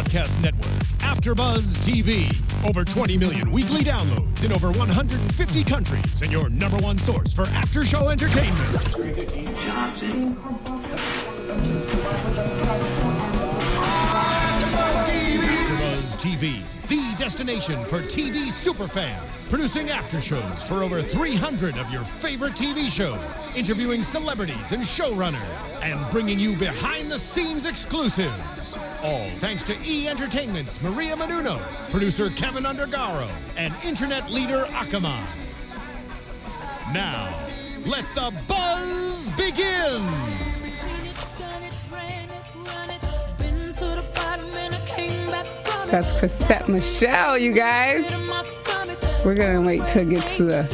broadcast network, AFTERBUZZ TV. Over 20 million weekly downloads in over 150 countries, and your #1 source for after-show entertainment. AFTERBUZZ TV, the destination for TV superfans, producing after-shows for over 300 of your favorite TV shows, interviewing celebrities and showrunners, and bringing you behind-the-scenes exclusives. All thanks to E! Entertainment's Maria Menounos, producer Kevin Undergaro, and internet leader Akamai. Now, let the buzz begin! That's Chrisette Michelle, you guys. We're gonna wait till it gets to the.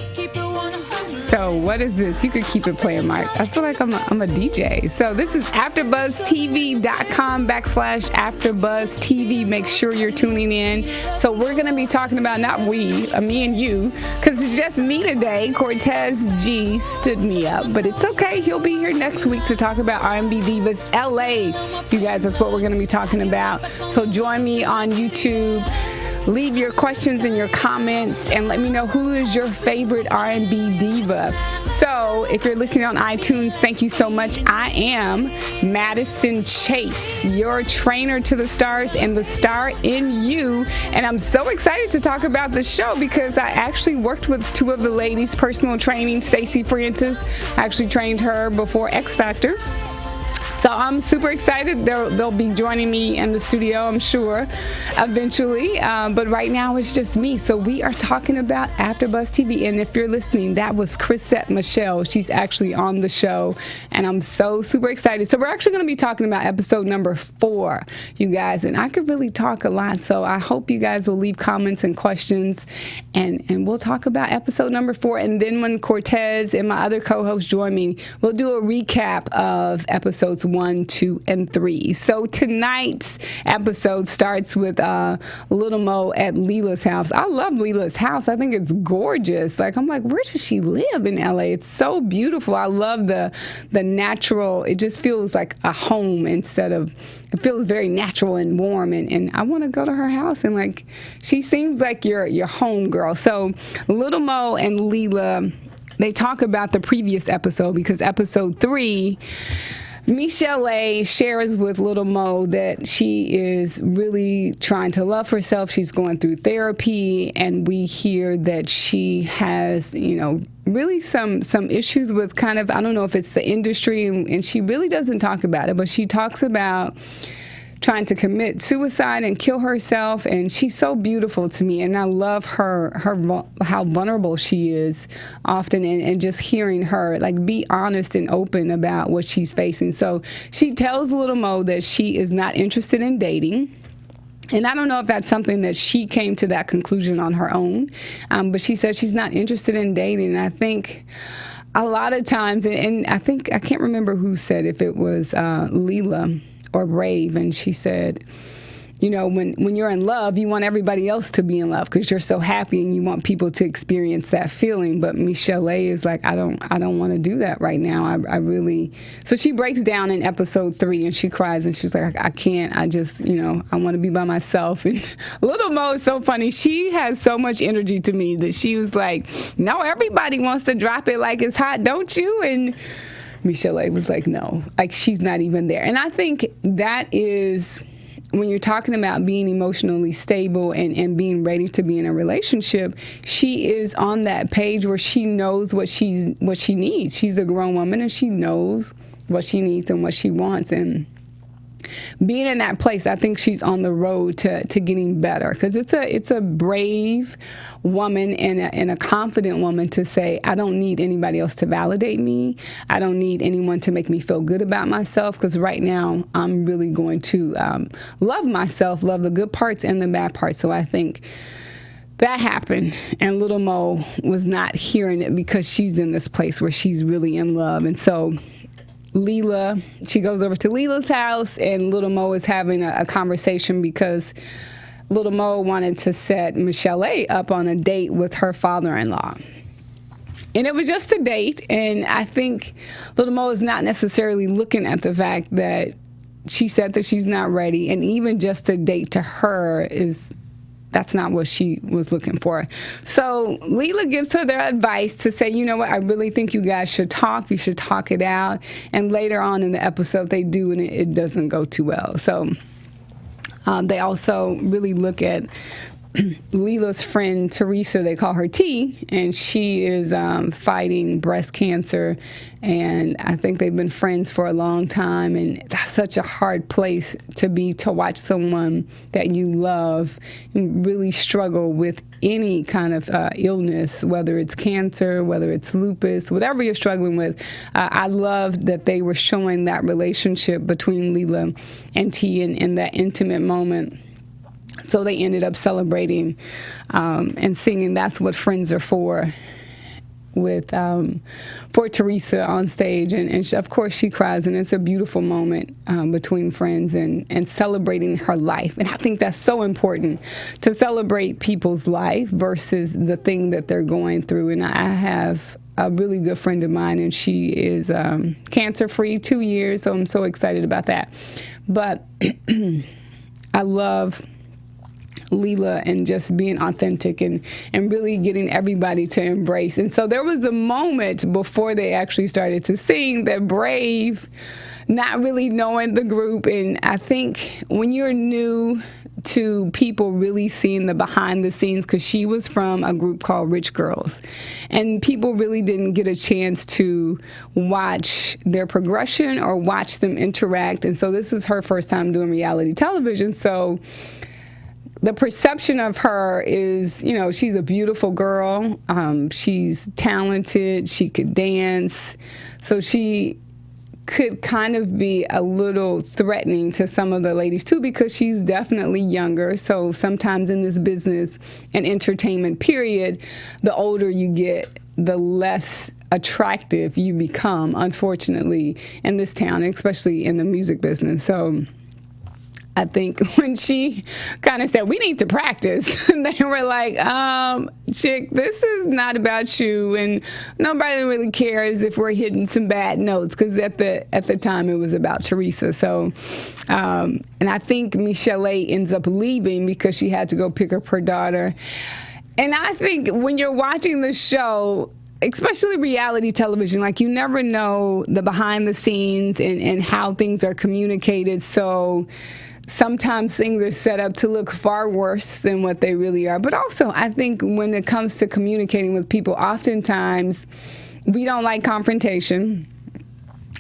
So what is this? You could keep it playing, Mike. I feel like I'm a DJ. So this is AfterBuzzTV.com/AfterBuzzTV. Make sure you're tuning in. So we're gonna be talking about not we, me and you, because it's just me today. Cortez G stood me up, but it's okay. He'll be here next week to talk about R&B Divas LA. You guys, that's what we're gonna be talking about. So join me on YouTube. Leave your questions and your comments and let me know who is your favorite R&B diva. So if you're listening on iTunes, thank you so much. I am Madison Chase, your trainer to the stars and the star in you. And I'm so excited to talk about the show because I actually worked with two of the ladies' personal training. Stacey Francis, I actually trained her before X Factor. So I'm super excited. They'll be joining me in the studio, I'm sure, eventually. But right now it's just me. So we are talking about AfterBuzzTV. TV. And if you're listening, that was Chrisette Michelle. She's actually on the show. And I'm so super excited. So we're actually going to be talking about episode number 4, you guys. And I could really talk a lot. So I hope you guys will leave comments and questions. And we'll talk about episode number 4. And then when Cortez and my other co-hosts join me, we'll do a recap of episodes 1, 2, and 3. So tonight's episode starts with Little Mo at Leela's house. I love Leela's house. I think it's gorgeous. Like, I'm like, where does she live in LA? It's so beautiful. I love the natural. It just feels like a home instead of, it feels very natural and warm. And I want to go to her house. And like, she seems like your home girl. So Little Mo and Leela, they talk about the previous episode because episode 3, Michelle shares with Little Mo that she is really trying to love herself. She's going through therapy, and we hear that she has, really some issues with kind of, I don't know if it's the industry, and she really doesn't talk about it, but she talks about trying to commit suicide and kill herself, and she's so beautiful to me, and I love her how vulnerable she is often, and just hearing her like be honest and open about what she's facing. So she tells Little Mo that she is not interested in dating. And I don't know if that's something that she came to that conclusion on her own, but she said she's not interested in dating. And I think a lot of times, and I think, I can't remember who said, if it was Leela or Brave, and she said, when you're in love, you want everybody else to be in love because you're so happy and you want people to experience that feeling. But Michelle is like, I don't want to do that right now. I really. So she breaks down in episode 3 and she cries and she's like, I can't. I just, I want to be by myself. And Little Mo is so funny. She has so much energy to me that she was like, no, everybody wants to drop it like it's hot, don't you? And Michelle was like, no, like she's not even there. And I think that is, when you're talking about being emotionally stable and being ready to be in a relationship, she is on that page where she knows what she needs. She's a grown woman and she knows what she needs and what she wants. And being in that place, I think she's on the road to getting better, because it's a brave woman and a confident woman to say, I don't need anybody else to validate me. I don't need anyone to make me feel good about myself, because right now I'm really going to love myself, love the good parts and the bad parts. So I think that happened, and Little Mo was not hearing it because she's in this place where she's really in love. And so Leela, she goes over to Leela's house, and Little Mo is having a conversation because Little Mo wanted to set Michelle up on a date with her father-in-law. And it was just a date, and I think Little Mo is not necessarily looking at the fact that she said that she's not ready, and even just a date to her that's not what she was looking for. So Leela gives her their advice to say, you know what, I really think you guys should talk. You should talk it out. And later on in the episode, they do, and it doesn't go too well. So they also really look at Leela's friend Teresa, they call her T, and she is fighting breast cancer, and I think they've been friends for a long time, and that's such a hard place to be, to watch someone that you love and really struggle with any kind of illness, whether it's cancer, whether it's lupus, whatever you're struggling with. I love that they were showing that relationship between Leela and T in that intimate moment. So they ended up celebrating and singing "That's What Friends Are For" with for Teresa on stage, and she, of course she cries, and it's a beautiful moment between friends and celebrating her life. And I think that's so important, to celebrate people's life versus the thing that they're going through. And I have a really good friend of mine, and she is cancer-free, 2 years, so I'm so excited about that. But I love Leela and just being authentic and really getting everybody to embrace. And so there was a moment before they actually started to sing that Brave, not really knowing the group, and I think when you're new to people really seeing the behind the scenes, because she was from a group called Rich Girls, and people really didn't get a chance to watch their progression or watch them interact. And so this is her first time doing reality television, so the perception of her is, you know, she's a beautiful girl. She's talented. She could dance. So she could kind of be a little threatening to some of the ladies, too, because she's definitely younger. So sometimes in this business and entertainment period, the older you get, the less attractive you become, unfortunately, in this town, especially in the music business. So I think when she kind of said, we need to practice, they were like, chick, this is not about you, and nobody really cares if we're hitting some bad notes, because at the time it was about Teresa. So, and I think Michelle ends up leaving because she had to go pick up her daughter. And I think when you're watching the show, especially reality television, like, you never know the behind the scenes and how things are communicated. So sometimes things are set up to look far worse than what they really are. But also, I think when it comes to communicating with people, oftentimes we don't like confrontation.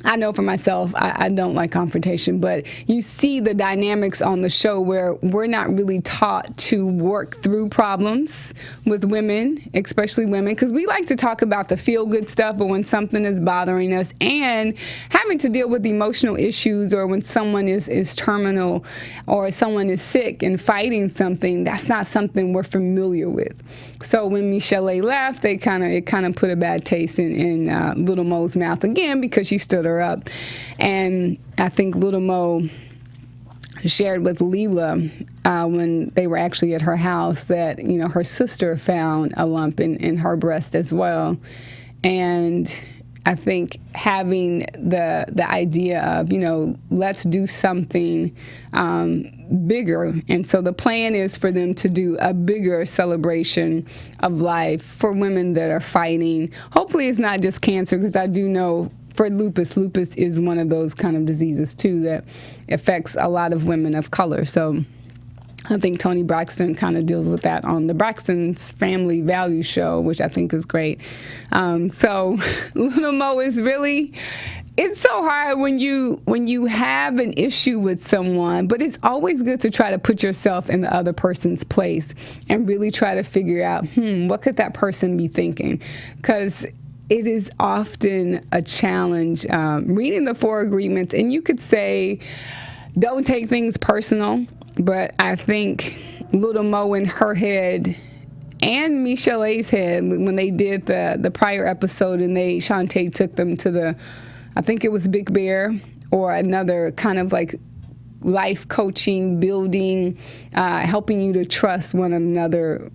I know for myself, I don't like confrontation, but you see the dynamics on the show where we're not really taught to work through problems with women, especially women, because we like to talk about the feel-good stuff, but when something is bothering us and having to deal with emotional issues, or when someone is terminal or someone is sick and fighting something, that's not something we're familiar with. So when Michelle left, it kind of put a bad taste in Little Mo's mouth again, because she stood her up. And I think Little Mo shared with Leela when they were actually at her house that, you know, her sister found a lump in her breast as well. And I think having the idea of, you know, let's do something bigger. And so the plan is for them to do a bigger celebration of life for women that are fighting. Hopefully it's not just cancer, because I do know for lupus is one of those kind of diseases too that affects a lot of women of color. So I think Toni Braxton kind of deals with that on the Braxton's Family Value Show, which I think is great. So Little Mo is really, it's so hard when you have an issue with someone, but it's always good to try to put yourself in the other person's place and really try to figure out, what could that person be thinking? Because it is often a challenge reading the 4 agreements, and you could say, don't take things personal, but I think Little Mo in her head and Michelle's head, when they did the prior episode, and Shantae took them to I think it was Big Bear, or another kind of like life coaching, building, helping you to trust one another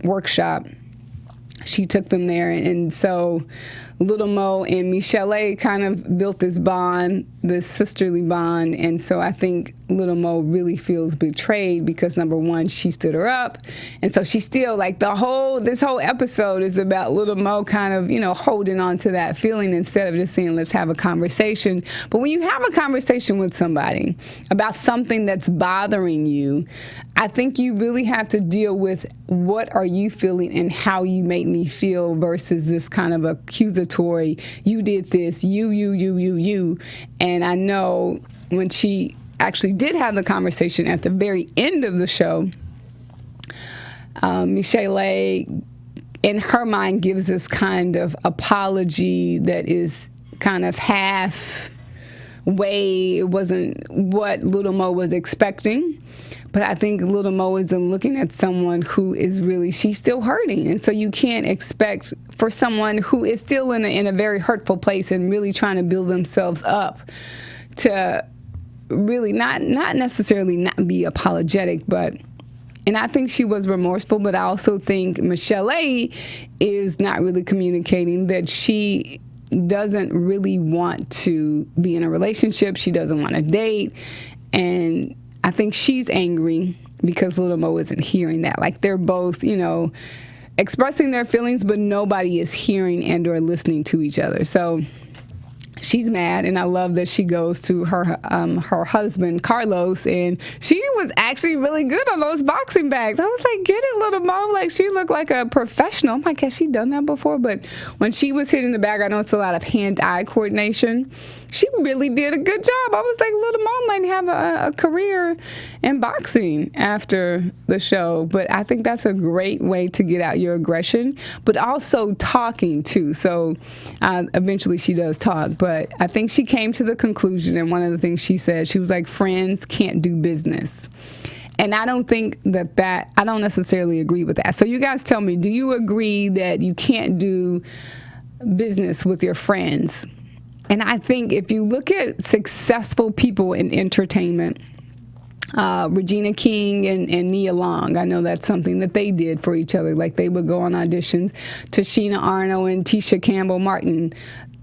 workshop. She took them there, and so Little Mo and Michelle kind of built this bond, this sisterly bond, and so I think Little Mo really feels betrayed because, number one, she stood her up, and so she's still like this whole episode is about Little Mo kind of, holding on to that feeling instead of just saying, let's have a conversation. But when you have a conversation with somebody about something that's bothering you, I think you really have to deal with what are you feeling and how you make me feel versus this kind of accusatory, you did this, you. And I know when she actually did have the conversation at the very end of the show, Michelle, in her mind, gives this kind of apology that is kind of half way. It wasn't what Little Mo was expecting. But I think Little Mo is looking at someone who is really, she's still hurting. And so you can't expect for someone who is still in a very hurtful place and really trying to build themselves up to really not necessarily not be apologetic, and I think she was remorseful, but I also think Michelle is not really communicating that she doesn't really want to be in a relationship. She doesn't want to date. And I think she's angry because Little Mo isn't hearing that. Like they're both, expressing their feelings, but nobody is hearing and or listening to each other. So she's mad, and I love that she goes to her husband, Carlos, and she was actually really good on those boxing bags. I was like, get it, Little Mo. Like, she looked like a professional. I'm like, has she done that before? But when she was hitting the bag, I know it's a lot of hand-eye coordination. She really did a good job. I was like, Little Mo might have a career in boxing after the show. But I think that's a great way to get out your aggression, but also talking, too. So eventually she does talk, but I think she came to the conclusion, and one of the things she said, she was like, friends can't do business. And I don't think I don't necessarily agree with that. So you guys tell me, do you agree that you can't do business with your friends? And I think if you look at successful people in entertainment, Regina King and Nia Long, I know that's something that they did for each other. Like they would go on auditions. Tashina Arnold and Tisha Campbell Martin,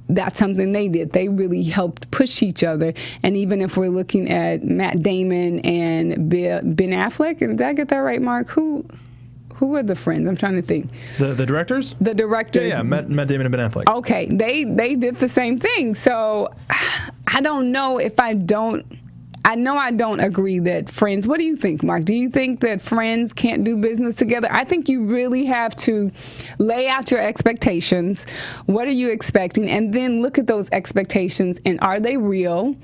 that's something they did. They really helped push each other. And even if we're looking at Matt Damon and Ben Affleck, did I get that right, Mark? Who are the friends? I'm trying to think. The directors? The directors. Yeah, Matt Damon and Ben Affleck. Okay, they did the same thing. So I don't know if I don't agree that friends. What do you think, Mark? Do you think that friends can't do business together? I think you really have to lay out your expectations. What are you expecting? And then look at those expectations, and are they real?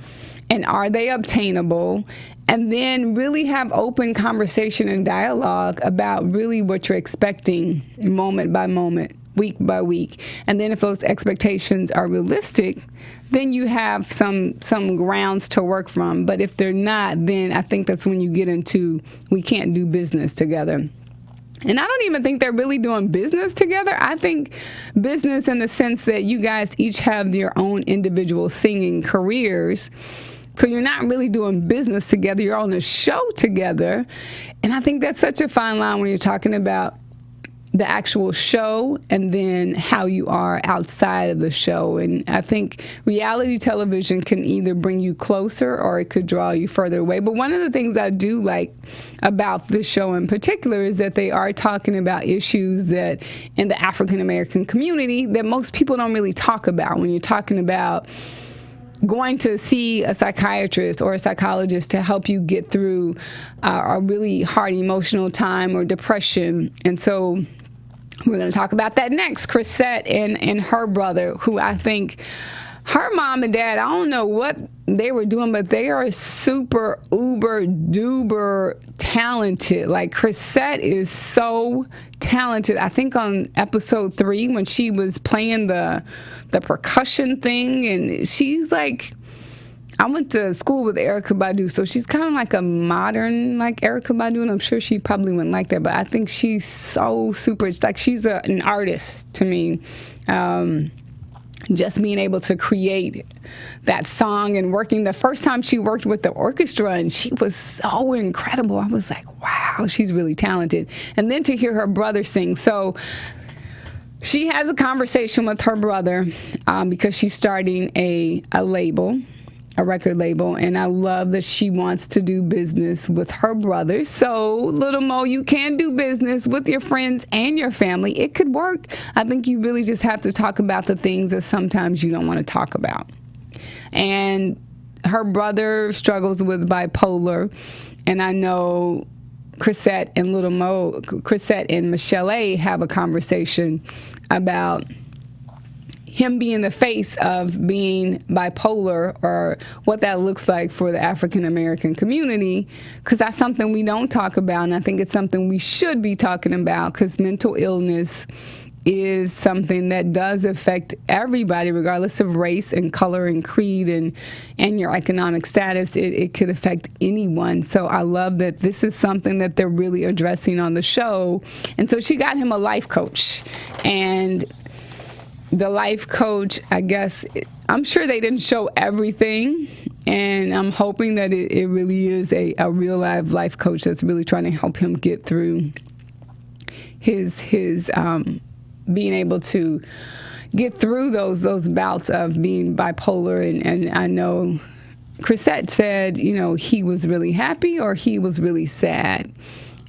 And are they obtainable? And then really have open conversation and dialogue about really what you're expecting moment by moment, week by week. And then if those expectations are realistic, then you have some grounds to work from. But if they're not, then I think that's when you get into we can't do business together. And I don't even think they're really doing business together. I think business in the sense that you guys each have your own individual singing careers. So you're not really doing business together. You're on a show together. And I think that's such a fine line when you're talking about the actual show and then how you are outside of the show. And I think reality television can either bring you closer or it could draw you further away. But one of the things I do like about this show in particular is that they are talking about issues that in the African American community that most people don't really talk about. When you're talking about going to see a psychiatrist or a psychologist to help you get through a really hard emotional time or depression. And so we're going to talk about that next. Chrisette and her brother, who I think her mom and dad, I don't know what they were doing, but they are super uber duper talented. Like Chrisette is so talented. I think on episode 3 when she was playing the percussion thing, and she's like, I went to school with Erykah Badu, so she's kind of like a modern like Erykah Badu, and I'm sure she probably wouldn't like that, but I think she's so super. It's like she's an artist to me. Just being able to create that song and working the first time she worked with the orchestra, and she was so incredible. I was like, wow, she's really talented. And then to hear her brother sing. So She has a conversation with her brother because she's starting a label, a record label, and I love that she wants to do business with her brother. So, little Mo, you can do business with your friends and your family. It could work. I think you really just have to talk about the things that sometimes you don't want to talk about. And her brother struggles with bipolar, and I know Chrisette and Michelle A have a conversation about him being the face of being bipolar, or what that looks like for the African American community, because that's something we don't talk about, and I think it's something we should be talking about, because mental illness is something that does affect everybody, regardless of race and color and creed and your economic status. It could affect anyone. So I love that this is something that they're really addressing on the show. And so she got him a life coach. And the life coach, I guess, I'm sure they didn't show everything. And I'm hoping that it really is a real life coach that's really trying to help him get through his being able to get through those bouts of being bipolar. And I know Chrisette said, he was really happy or he was really sad.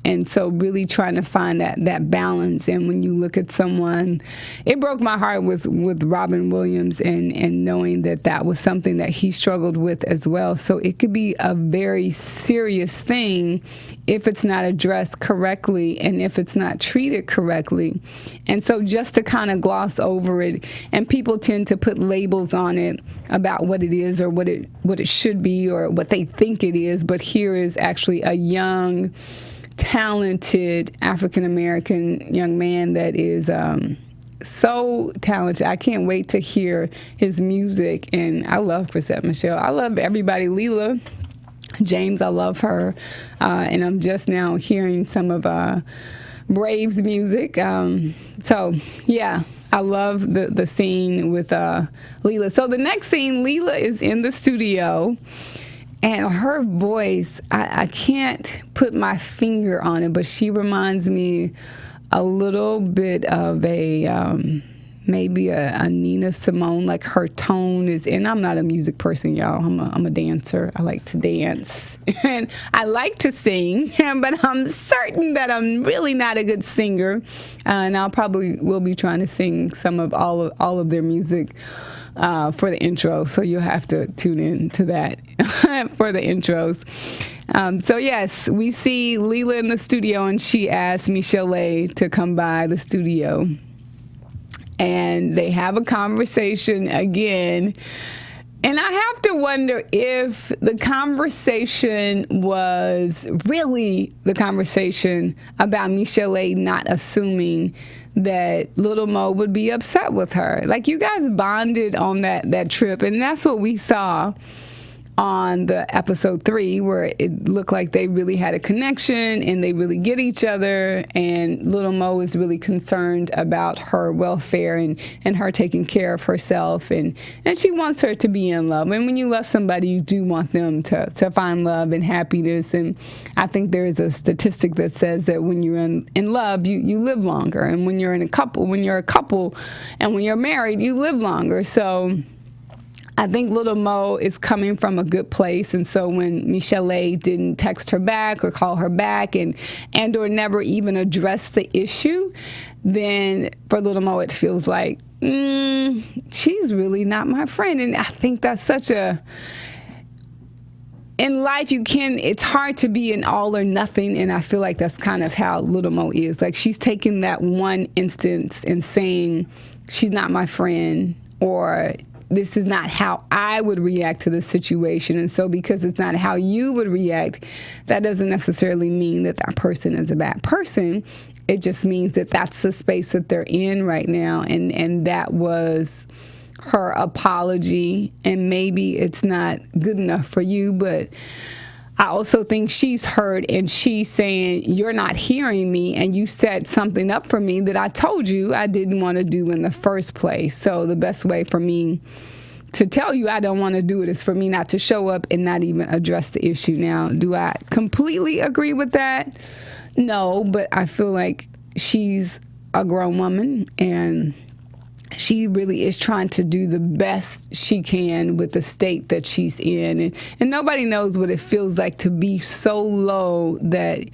And so really trying to find that balance. And when you look at someone, it broke my heart with Robin Williams and knowing that was something that he struggled with as well. So it could be a very serious thing if it's not addressed correctly and if it's not treated correctly. And so just to kind of gloss over it, and people tend to put labels on it about what it is or what it should be or what they think it is. But here is actually a young, talented African-American young man that is so talented. I can't wait to hear his music. And I love Chrisette Michelle. I love everybody. Leela James, I love her. And I'm just now hearing some of Brave's music. So, yeah, I love the scene with Leela. So the next scene, Leela is in the studio. And her voice, I can't put my finger on it, but she reminds me a little bit of maybe a Nina Simone. Like her tone is, and I'm not a music person, y'all. I'm a dancer. I like to dance, and I like to sing, but I'm certain that I'm really not a good singer. And I'll probably will be trying to sing some of all of their music for the intro, so you'll have to tune in to that for the intros. So yes, we see Leela in the studio, and she asked Michelle A to come by the studio, and they have a conversation again. And I have to wonder if the conversation was really the conversation about Michelle A not assuming that Little Mo would be upset with her. Like, you guys bonded on that trip, and that's what we saw on the episode 3, where it looked like they really had a connection and they really get each other, and Little Mo is really concerned about her welfare and her taking care of herself, and she wants her to be in love. And when you love somebody, you do want them to find love and happiness. And I think there is a statistic that says that when you're in love, you live longer, and when you're a couple and when you're married, you live longer. So I think Little Mo is coming from a good place, and so when Michelle A didn't text her back or call her back and or never even address the issue, then for Little Mo it feels like she's really not my friend. And I think that's such a, in life it's hard to be an all or nothing, and I feel like that's kind of how Little Mo is. Like, she's taking that one instance and saying she's not my friend, or this is not how I would react to this situation. And so because it's not how you would react, that doesn't necessarily mean that person is a bad person. It just means that that's the space that they're in right now. And that was her apology. And maybe it's not good enough for you, but I also think she's hurt, and she's saying, you're not hearing me, and you set something up for me that I told you I didn't want to do in the first place. So the best way for me to tell you I don't want to do it is for me not to show up and not even address the issue. Now, do I completely agree with that? No, but I feel like she's a grown woman, and she really is trying to do the best she can with the state that she's in. And nobody knows what it feels like to be so low that,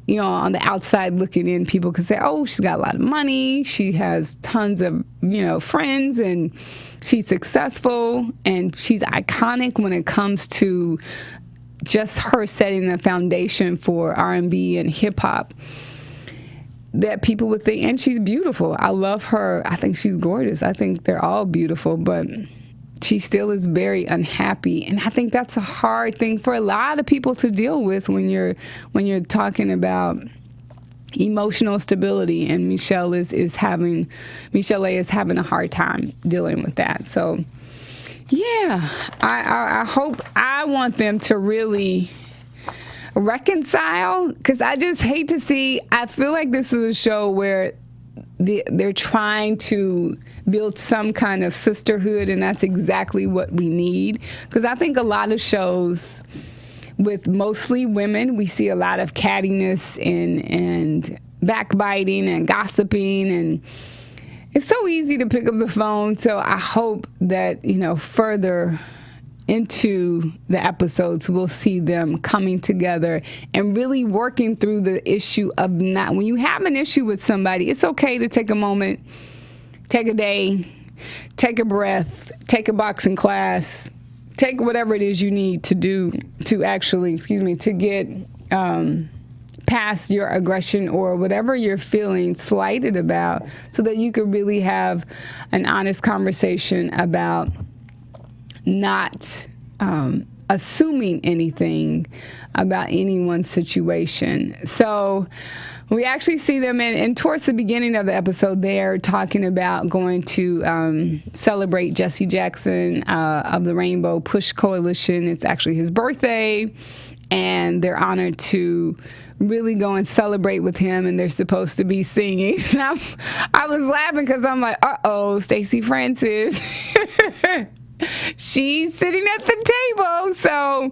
you know, on the outside looking in, people could say, oh, she's got a lot of money, she has tons of, you know, friends, and she's successful, and she's iconic when it comes to just her setting the foundation for R&B and hip-hop. That people would think, and she's beautiful. I love her. I think she's gorgeous. I think they're all beautiful, but she still is very unhappy, and I think that's a hard thing for a lot of people to deal with when you're talking about emotional stability. And Michelle A is having a hard time dealing with that. So, yeah, I want them to really reconcile, because I just hate to see. I feel like this is a show where they're trying to build some kind of sisterhood, and that's exactly what we need. Because I think a lot of shows with mostly women, we see a lot of cattiness and backbiting and gossiping, and it's so easy to pick up the phone. So I hope that, you know, further into the episodes, we'll see them coming together and really working through the issue of not, when you have an issue with somebody, it's okay to take a moment, take a day, take a breath, take a boxing class, take whatever it is you need to do to actually, to get past your aggression or whatever you're feeling slighted about, so that you could really have an honest conversation about not assuming anything about anyone's situation. So we actually see them and towards the beginning of the episode, they're talking about going to celebrate Jesse Jackson of the Rainbow Push Coalition. It's actually his birthday, and they're honored to really go and celebrate with him, and they're supposed to be singing. And I was laughing because I'm like, uh-oh, Stacey Francis. She's sitting at the table. So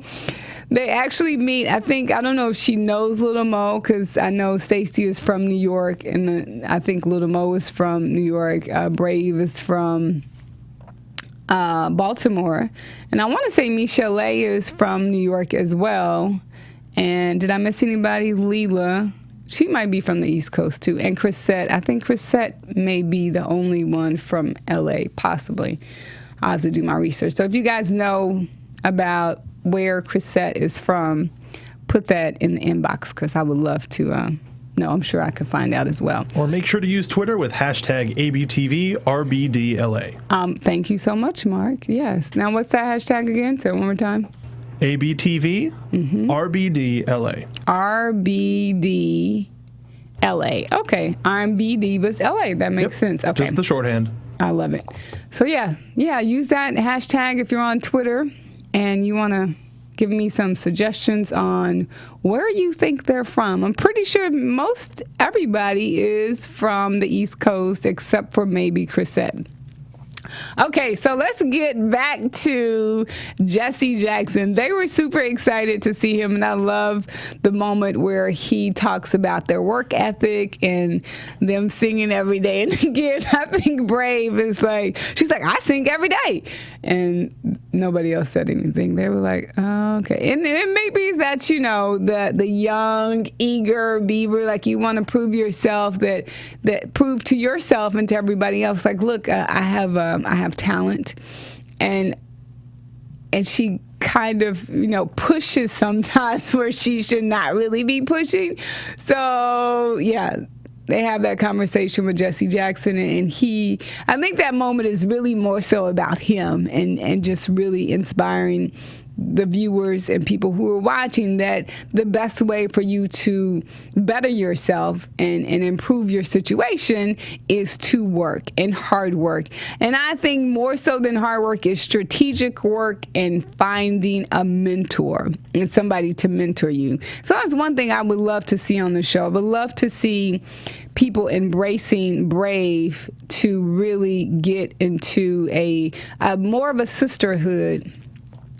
they actually meet. I don't know if she knows Little Mo, because I know Stacey is from New York, and I think Little Mo is from New York. Brave is from Baltimore. And I want to say Michelle A is from New York as well. And did I miss anybody? Leela. She might be from the East Coast too. And Chrisette. I think Chrisette may be the only one from LA, possibly. I'll have to do my research. So if you guys know about where Chrisette is from, put that in the inbox, because I would love to know. I'm sure I could find out as well. Or make sure to use Twitter with hashtag ABTVRBDLA. Thank you so much, Mark. Yes. Now, what's that hashtag again? Say it one more time. ABTV RBDLA. RBDLA. Okay. R&B Divas LA. That makes sense. Okay. Just the shorthand. I love it. So yeah, use that hashtag if you're on Twitter and you want to give me some suggestions on where you think they're from. I'm pretty sure most everybody is from the East Coast except for maybe Chrisette. Okay, so let's get back to Jesse Jackson. They were super excited to see him, and I love the moment where he talks about their work ethic and them singing every day. And again, I think Brave is like, she's like, I sing every day. And nobody else said anything. They were like, oh, okay. And maybe that's, the young, eager Beaver, like you want to prove yourself, that prove to yourself and to everybody else, like, look, I have talent, and she kind of pushes sometimes where she should not really be pushing. So yeah, they have that conversation with Jesse Jackson, and I think that moment is really more so about him and just really inspiring the viewers and people who are watching that the best way for you to better yourself and improve your situation is to work, and hard work. And I think more so than hard work is strategic work and finding a mentor and somebody to mentor you. So that's one thing I would love to see on the show. I would love to see people embracing Brave to really get into a more of a sisterhood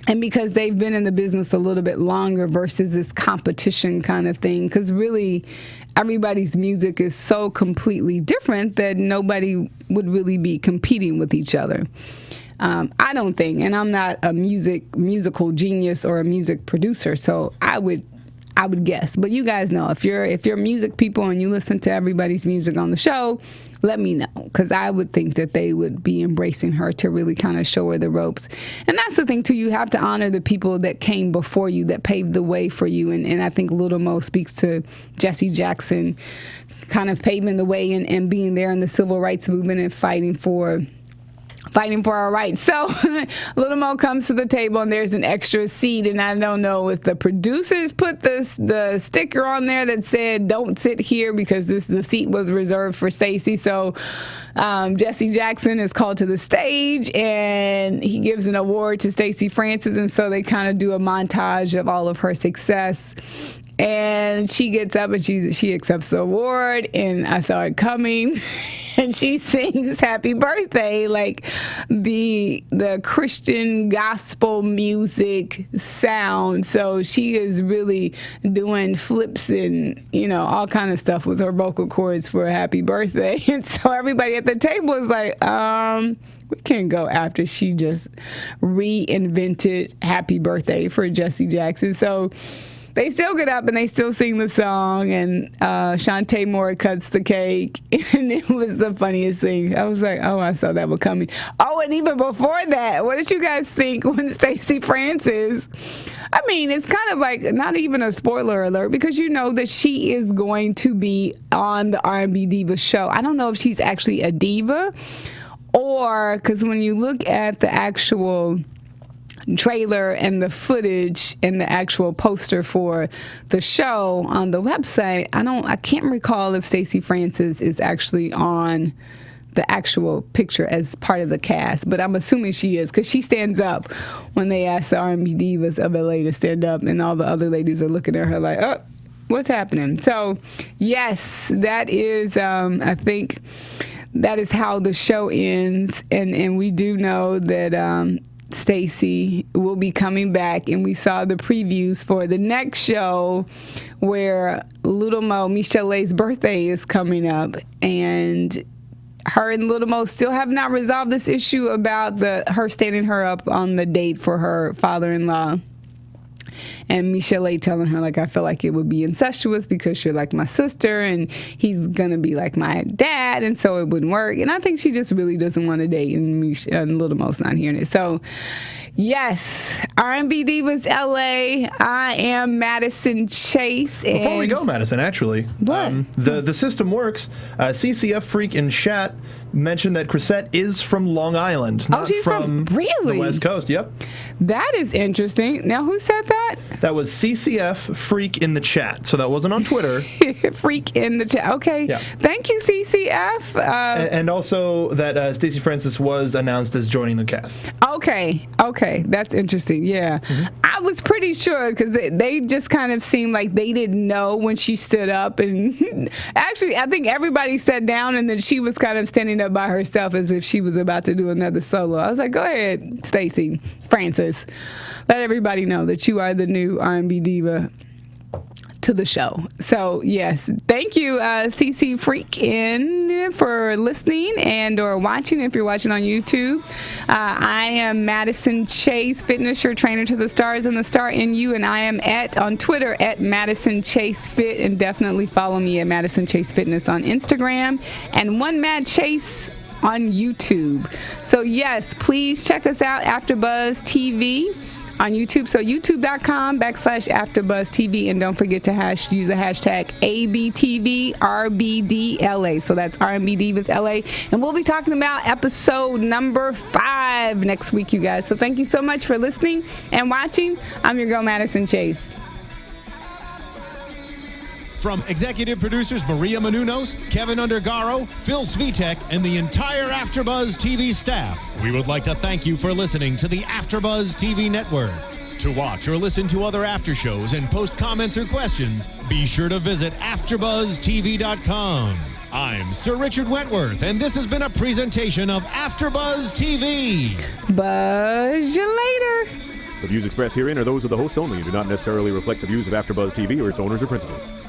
And because they've been in the business a little bit longer versus this competition kind of thing, because really everybody's music is so completely different that nobody would really be competing with each other. I don't think, and I'm not a musical genius or a music producer, so I would guess. But you guys know, if you're music people and you listen to everybody's music on the show, let me know, because I would think that they would be embracing her to really kind of show her the ropes. And that's the thing too, you have to honor the people that came before you, that paved the way for you. And I think Little Mo speaks to Jesse Jackson kind of paving the way and being there in the civil rights movement and fighting for our rights. So Little Mo comes to the table and there's an extra seat, and I don't know if the producers put the sticker on there that said don't sit here because the seat was reserved for Stacey. So Jesse Jackson is called to the stage and he gives an award to Stacey Francis, and so they kind of do a montage of all of her success. And she gets up and she accepts the award, and I saw it coming. And she sings "Happy Birthday" like the Christian gospel music sound. So she is really doing flips and all kind of stuff with her vocal cords for a happy birthday. And so everybody at the table is like, we can't go after she just reinvented "Happy Birthday" for Jesse Jackson. So they still get up and they still sing the song, and Shantae Moore cuts the cake, and it was the funniest thing. I was like, oh, I saw that one coming. Oh, and even before that, what did you guys think when Stacey Francis, I mean, it's kind of like not even a spoiler alert, because you know that she is going to be on the R&B Divas show. I don't know if she's actually a diva, or because when you look at the actual trailer and the footage and the actual poster for the show on the website, I can't recall if Stacey Francis is actually on the actual picture as part of the cast, but I'm assuming she is, because she stands up when they ask the R&B Divas of LA to stand up, and all the other ladies are looking at her like, oh, what's happening? So yes, that is I think that is how the show ends, and we do know that Stacey will be coming back, and we saw the previews for the next show where Little Mo, Michelle's birthday is coming up, and her and Little Mo still have not resolved this issue about her standing her up on the date for her father-in-law. And Michelle telling her, like, I feel like it would be incestuous because you're like my sister and he's going to be like my dad, and so it wouldn't work. And I think she just really doesn't want to date, and Little Mo's not hearing it. So, yes, R&B Divas LA, I am Madison Chase. Before we go, Madison, actually. What? The system works. CCF Freak in chat mentioned that Chrisette is from Long Island, not she's from really? The West Coast. Yep. That is interesting. Now, who said that? That was CCF Freak in the chat, so that wasn't on Twitter. Freak in the chat. Okay. Yeah. Thank you, CCF. And also that Stacey Francis was announced as joining the cast. Okay. That's interesting. Yeah. Mm-hmm. I was pretty sure, because they just kind of seemed like they didn't know when she stood up. And actually, I think everybody sat down, and then she was kind of standing up by herself as if she was about to do another solo. I was like, go ahead, Stacey Francis. Let everybody know that you are the new R&B diva to the show. So yes, thank you, CC Freak for listening and or watching. If you're watching on YouTube, I am Madison Chase, fitness, your trainer to the stars and the star in you, and I am on Twitter at Madison Chase Fit, and definitely follow me at Madison Chase Fitness on Instagram and One Mad Chase on YouTube. So yes, please check us out, AfterBuzz TV on YouTube. So youtube.com/AfterBuzz TV, and don't forget to use the hashtag ABTVRBDLA. So that's R&B Divas LA, and we'll be talking about episode number 5 next week, you guys. So thank you so much for listening and watching. I'm your girl, Madison Chase. From executive producers Maria Menounos, Kevin Undergaro, Phil Svitek, and the entire AfterBuzz TV staff, we would like to thank you for listening to the AfterBuzz TV network. To watch or listen to other after shows and post comments or questions, be sure to visit AfterBuzzTV.com. I'm Sir Richard Wentworth, and this has been a presentation of AfterBuzz TV. Buzz you later. The views expressed herein are those of the hosts only and do not necessarily reflect the views of AfterBuzz TV or its owners or principals.